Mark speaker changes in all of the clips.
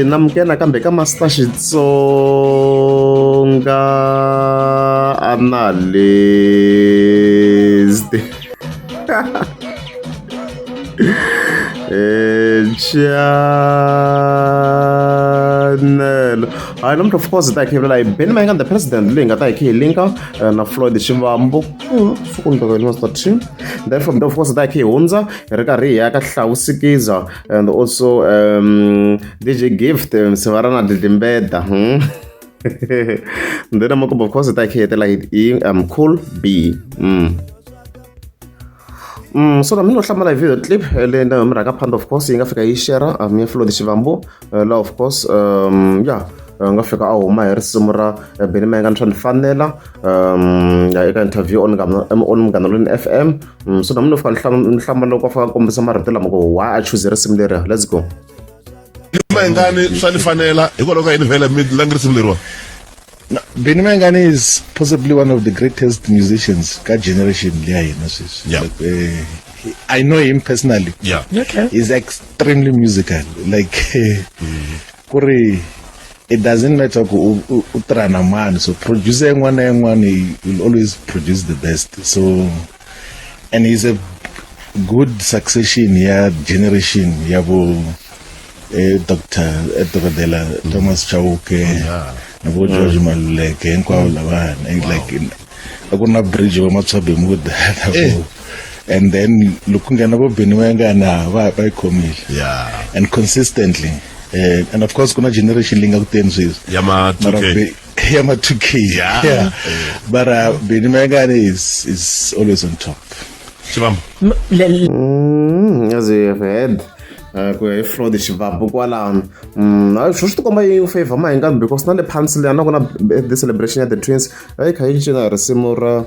Speaker 1: namukela kambe ka Master Xitsonga analyst. Channel. I don't of course that came like Ben Mangan the president link at I linka na Floyd Shivambo. Then from the of course that unza Rekaria Klausikiza and also DJ Gift Savarana Dimbeda. Then I'm of course that like Cool B. So I'm not a video clip and of course in Africa share me Floyd Shivambo of course yeah ngafika awu mayir simra benimengan tran fanela ya interview on Mganolweni FM so namno fika nhlamano kwafaka kombisa maritela mako why I choose recipe leri. Let's go.
Speaker 2: Benimengan sani fanela ikoloko yini vele mid langrisimu leri.
Speaker 3: Benimengan is possibly one of the greatest musicians ka generation leya yena sis.
Speaker 2: Yeah.
Speaker 3: I know him personally.
Speaker 2: Yeah.
Speaker 3: Okay. He's extremely musical. Like kuri it doesn't matter utrana man, so producing one he will always produce the best. So and he's a good succession generation yabo Dr. Dela Thomas Chauke nabo George Maluleke enkwawo labana and like akuna bridge wa matsabe mood and then looking at Benimengan ba ikhomile and consistently. And of course, kuna generation link out there is
Speaker 2: Yama 2K.
Speaker 3: Yama 2K. Yeah. But Benimengan is always on top.
Speaker 2: Shivambo.
Speaker 1: As you have heard, Floyd Shivambo kwala. I should come by favor my gun because not the pencil are not gonna the celebration at the twins. I can't simura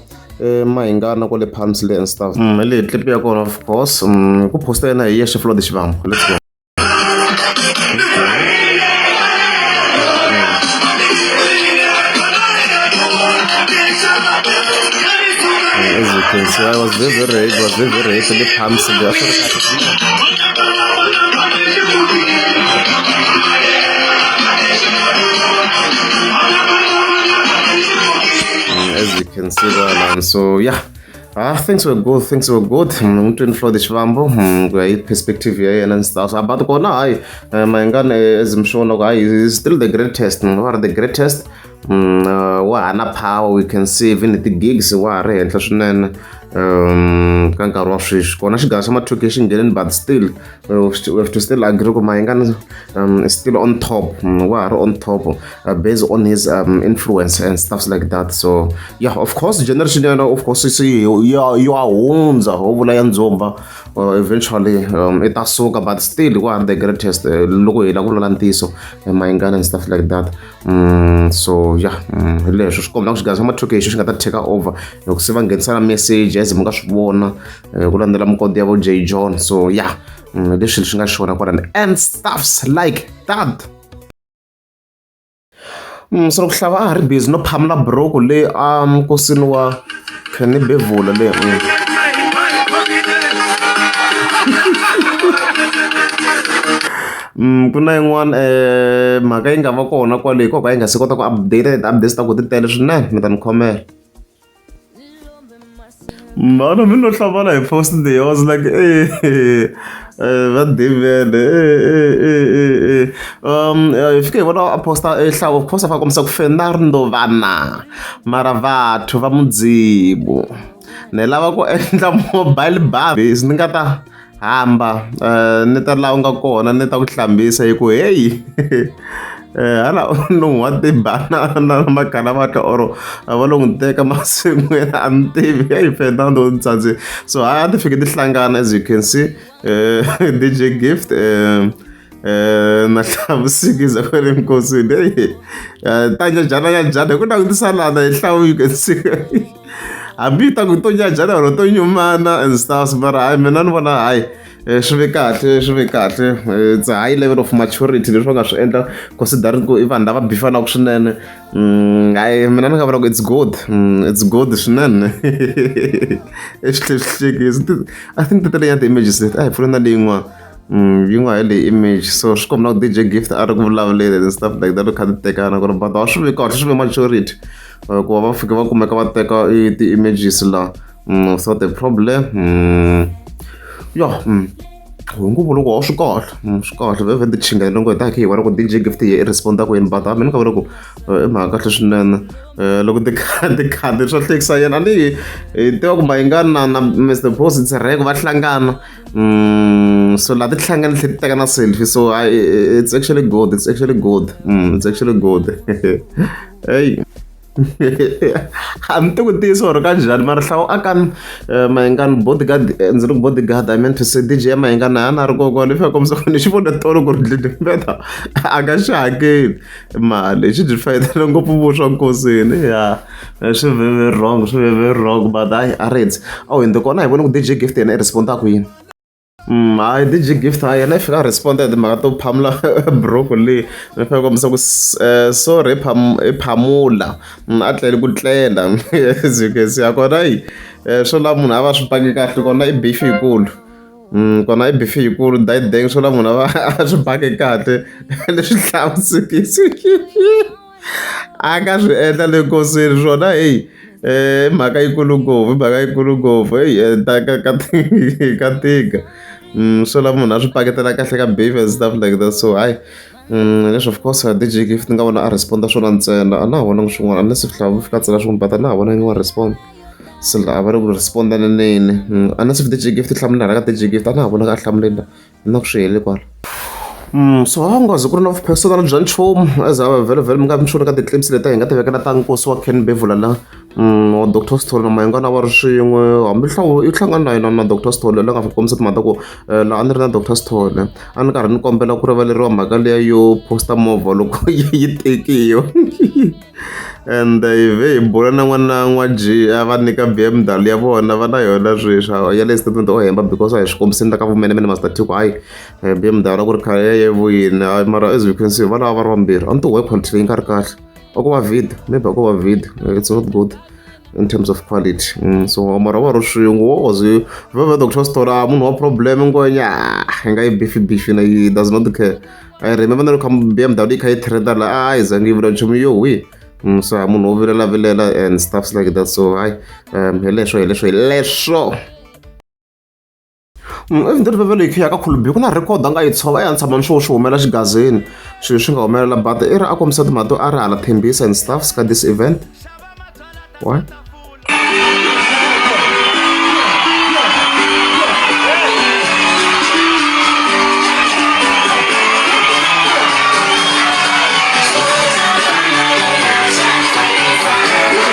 Speaker 1: my gun not the pencil and stuff. A little clip of course. Who posted a yes Floyd Shivambo. Let's go. As you can see, I was very to the pumps and the as you can see that, so yeah. Things were good. Twin Floyd Shivambo, great perspective here and stuff. But my gun is is still the greatest. What are the greatest? What power we can see even at the gigs. What are kanka roshish kona shiga sama education getting but still we have to still agree my gun is still on top. On top based on his influence and stuff like that. So yeah, of course generation of course you are wounds zomba eventually itasuka but still one the greatest logo ilakulantiso my gun and stuff like that. So yeah, leswo xikomba ku xigaza sama education xi nga ta take over loko se va nghenisana message as mi nga swi vona ku landzela mukoti ya vo J John. So yeah, leswi swi nga xona kwalani and stuffs like that. So loko hlava a ri busy no phamela broko le nkosini wa Kenny Bevula le kuna yin'wana mhaka yi nga va kona kwale hikokwalaho yi nga se kota ku updates ta ku ti tele swinene mi ta ni khomela. Mano, mi no hlavala hi post leyi I was like va David hi fike hi vona a posta hlava of course a fa kombisa ku Fernando vana mara vathu va mudzimu ni lava ku endla mobile bar base ni nga ta hamba ni ta laha u nga kona ni ta ku hlambisa hi ku hey hala no what the banana makala mata oro avalo ngiteka masiku yena antivi hey Fernando Ntsatsi. So I had to figure this hlangana as you can see DJ Gift na hlavusikiza kwale mkosini tanja jana kuna ngisalana ihlawu you can see abita kutonya jana ro to nyumana and stuff but I mina ni vona hayi swi ve kahle it's a high level of maturity leswi va nga swi endla considering ku i vanhu lava bifanaka swinene. Hayi mina ni nga vula ku it's good swinene I think titele ya ti-images leti a hi pfuleni na leyin'wana yi nga heli image so swi komba na ku DJ Gift a ri ku vulavuleni and stuff like that kha ti tekana ku ri but a swi vi kahle swi vi maturity ku va va fika va kumeka va teka ti-images la so the problem ya nguva loko a swi kahle vhevhe ti chingela ngo hi ta khe hi vona ku DJ Gift yi responda ku yini but a mi ni ka vona ku i mhaka kahle swinene loko tikhadi swa hlekisa yena a ni hi tiva ku mayingani na Mr Boss Ntshereko va hlangana so laha ti hlangana tlhe ti teka na selfie so it's actually good it's actually good hey a ni ti ku tiyisa or kanjhani mara hlawu a kani mayingani bodyguard ndzi ri bodyguard I meant to say DJ ya mayingani a na ri kokwana i fika komisa ku ni xi vone tolo ku ri dlidlimbeta a nga xi hakeli mali xi byi fayetela ngopfu vuswa nkosini ya swi very wrong but hayi a reds a hindi kona hi vone ku DJ Gift yena i respondaka yini hayi DJ Gift hayi yena i fika a responda hi timhaka to phamula broko leyi ni fika komisa ku sorry i phamula a tleli ku tlela as you can see a kona yi swo la munhu a va swi paki kahle kona i beef yikulu kona i beef yikulu dayideng swo la munhu a swi paki kahle leswi hlavusikisi a nga swi endla le nkosini swona heyi mhaka yikulu ngopfu heyi ka tika swo la munhu a swi paketela kahle ka beef and stuff like that so hayi leswi of course DJ Gift ni nga vona a responda swona ntsena a na ha vonangi swin'wana unless hlavu fika tsela swin'wana but a na ha vonangi wa respond se la a va ri ku responda nenene unless DJ Gift hlamulana ka DJ Gift a na ha vonaka a hlamulela na ku swi hele kwala so a nga zi ku ri na personal bya nchumu as a vhele mi nga mi xona ka ti-clips leti hi nga ti vekela ta nkosi wa Ken Bevula la wa Dr Stone na mayingana va ri swin'we hambi hlawu i hlangana na yena na Dr Stone la nga fi kombisa timhaka ku laha a ni ri na Dr Stone a ni karhi ni kombela ku rivaleriwa mhaka leya yo posta movha loko yi tekiwa and hi bula na n'wana n'wa G a va nyika BMW ya vona va na yona sweswi ya le statement o hemba because a hi swi kombiseni ka vumenemene Master T ku hayi BMW na ku ri khale ya yevuyini mara as you can see va lava va ri vambirhi a ni to work quality leyi nga ri kahle a ko va video maybe a ko va video it's not good in terms of quality so mara va ri swin'we wo zi vheve Dr Stone a munhu wa problem ngonya hi nga yi beef na yi does not care I remember na loko BMW yi kha yi trenda la a yi zangi yi vula nchumu yo wi so munhu wo vilela and stuffs like that so hayi hi leswo even though vhele yi khiya ka khulubi ku na record a nga yi tshova ya tshama swo swi humela xigazini swilo swi nga humelela but i ri a kombisa timhaka to a ri hala Thembisa and stuffs ka this event what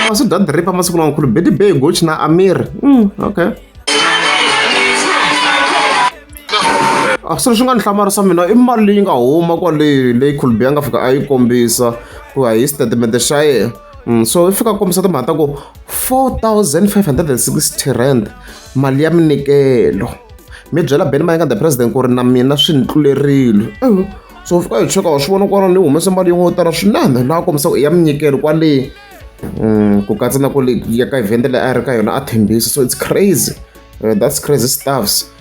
Speaker 1: masiku da dripa masiku lawa khulu Betty Bay Goch na Amir okay swilo swi nga ni hlamarisa mina i mali leyi nga huma kwaleyi leyi khulubi a nga fika a yi kombisa ku hi statement xa yena so i fika kombisa timhaka ta ku 4,560 rand mali ya minikelo mi byela Benny Mayengani the president ku ri na mina swi ni tlulerile so fika hi cheka wa swi vona kwala ni humese mali yin'we yo tala swinene laha kombisa ku i ya minyikelo kwaleyi ku katsa na ku ya ka event leyi a ri ka yona a Thembisa so it's crazy that's crazy stuffs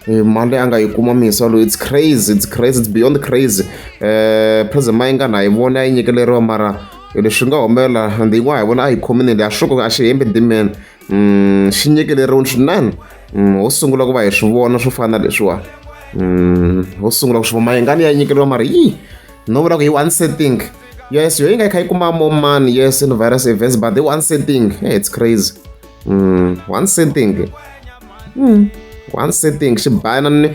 Speaker 1: mali a nga yi kuma misa loyi it's crazy it's beyond crazy president Mayengani a yi vona a yi nyikeleriwa mara leswi nga humelela ende yin'wana hi vona a yi khomini leyi a swi a xi hembe dimene xi nyikeleriwile swinene ho sungula ku va hi swi vona swo fana na leswiwa ho sungula ku swi vona Mayengani ya nyikeriwa mara no vula ku hi one setting yes yo yi nga yi kha yi kuma more money yes in various events but the one setting it's crazy one setting xi bayana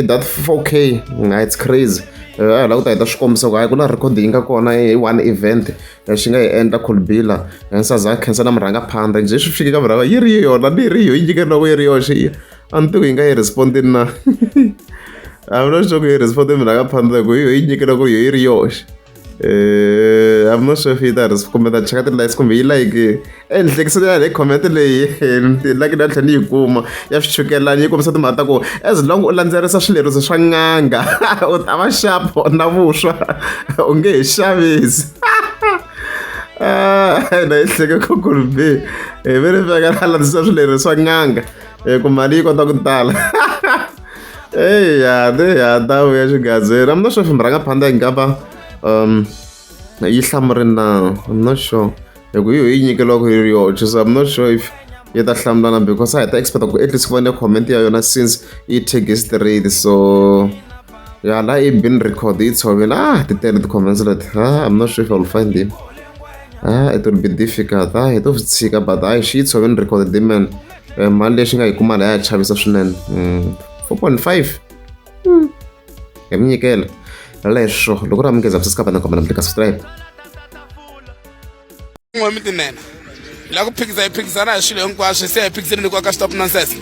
Speaker 1: that 4K it's crazy la ku ta heta swi kombisa ku hayi ku na record yi nga kona hi one event xi nga hi endla Khulbila nsaza khensa na murhangaphandle njhe swi fike ka murhanga yi ri yona ni ri yo yi nyikeriwa ku yi ri yoxe a ni tiku yi nga yi respondi na I'm not sure ku yi respondi murhangaphandle ku yi nyikeriwa ku yi ri yoxe I'm not sure if yi ta kumbe ta cheka ti-likes kumbe yi like ehenhlekiseni ya hi comment leyi like na tlhela ni yi kuma ya swichukelani yi kombisa timhaka ta ku as long u landzelerisa swileriso swa n'anga u ta va sharp na vuswa u nge he xavisi na yi hleke kokulbi ve ri feka na landzisa swileriso swa n'anga ku mali yi kota ku tala Yeah, that way xigazeri. I'm not sure if murangaphandle ingaba yi hlamurile na. I'm not sure. Loko yi nyikeliwa ku yi ri yoxe, so I'm not sure if yi ta hlamula na, because I had expect ku at least ku va na comment ya yona since yi tag straight. So yeah, la yi been record yi tshovile ti tele ti-comments leti. I'm not sure if I'll find him. It will be difficult. Hi to tshika, but xi yi tshovile recorded him, man. Mali leyi xi nga yi kuma la ya chavisa swinene. 4.5 ya mi nyikela leswo loko ra mikeza kusisikapa na khomela mhleka subscribe
Speaker 4: n'we mitinene la ku phikizana hi swilo hinkwaswo se hi phikizanile kwa ka stop nonsense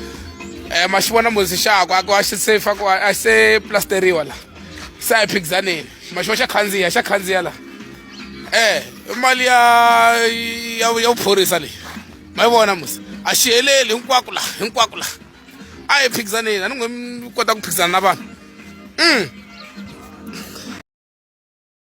Speaker 4: ma xi vona musi xakwe a xi safe a se plasteriwa la se hi phikizanile ma xi xa khandziya la mali ya vuphorisa leyi ma yi vona musi a xi heleli hinkwako la a hi phikizanile a ni n'wi kota ku phikizana na vanhu